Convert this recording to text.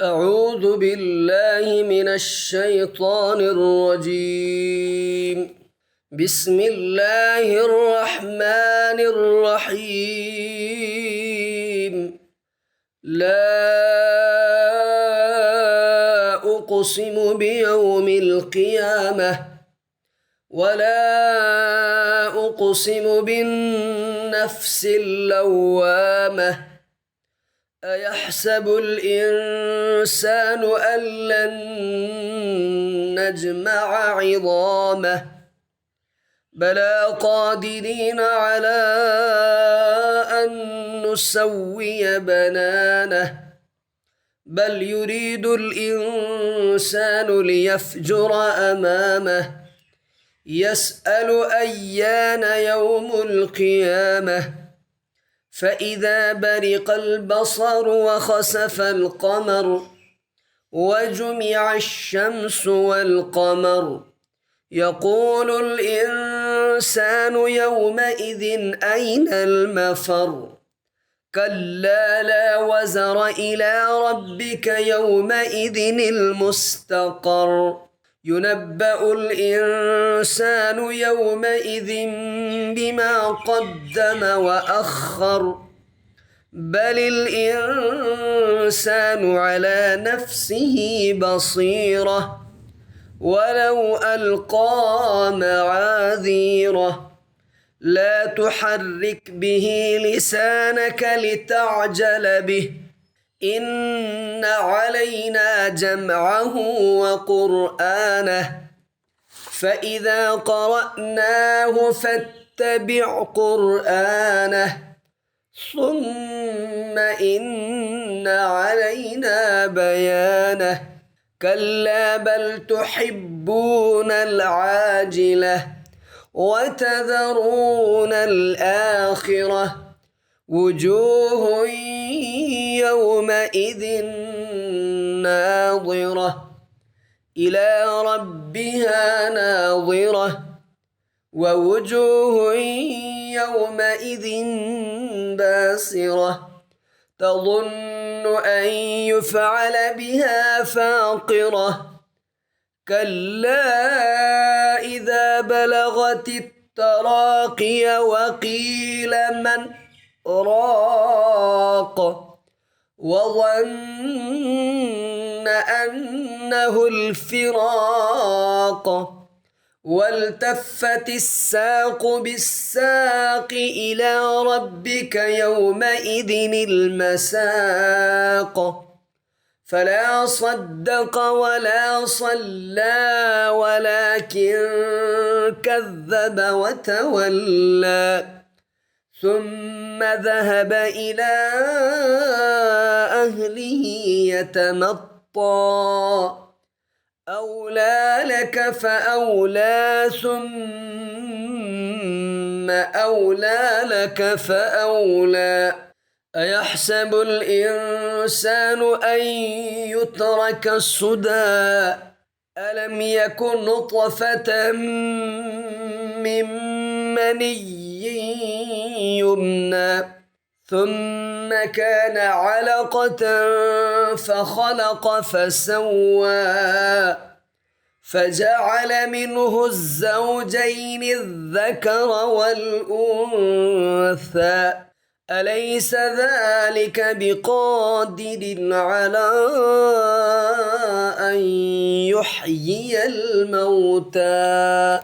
أعوذ بالله من الشيطان الرجيم. بسم الله الرحمن الرحيم. لا أقسم بيوم القيامة ولا أقسم بالنفس اللوامة. أيحسب الإنسان أن لن نجمع عظامه بلى قادرين على أن نسوي بنانه بل يريد الإنسان ليفجر أمامه يسأل أيان يوم القيامة فإذا برق البصر وخسف القمر وجمع الشمس والقمر يقول الإنسان يومئذ أين المفر كلا لا وزر إلى ربك يومئذ المستقر ينبأ الإنسان يومئذ بما قدم وأخر بل الإنسان على نفسه بصيرة ولو ألقى معاذيره لا تحرك به لسانك لتعجل به إن علينا جمعه وقرآنه فإذا قرأناه فاتبع قرآنه ثم إن علينا بيانه كلا بل تحبون العاجلة وتذرون الآخرة وجوه يومئذ ناظرة إلى ربها ناظرة ووجوه يومئذ باسرة تظن أن يفعل بها فاقرة كلا إذا بلغت التراقي وقيل من راق وظن أنه الفراق والتفت الساق بالساق إلى ربك يومئذ المساق فلا صدق ولا صلى ولكن كذب وتولى ثم ذهب إلى أهله يتمطى أولى لك فأولى ثم أولى لك فأولى أيحسب الإنسان أن يترك سدى ألم يكن نطفة من مني يمنى ثم كان علقة فخلق فسوى فجعل منه الزوجين الذكر والأنثى أليس ذلك بقادر على أن يحيي الموتى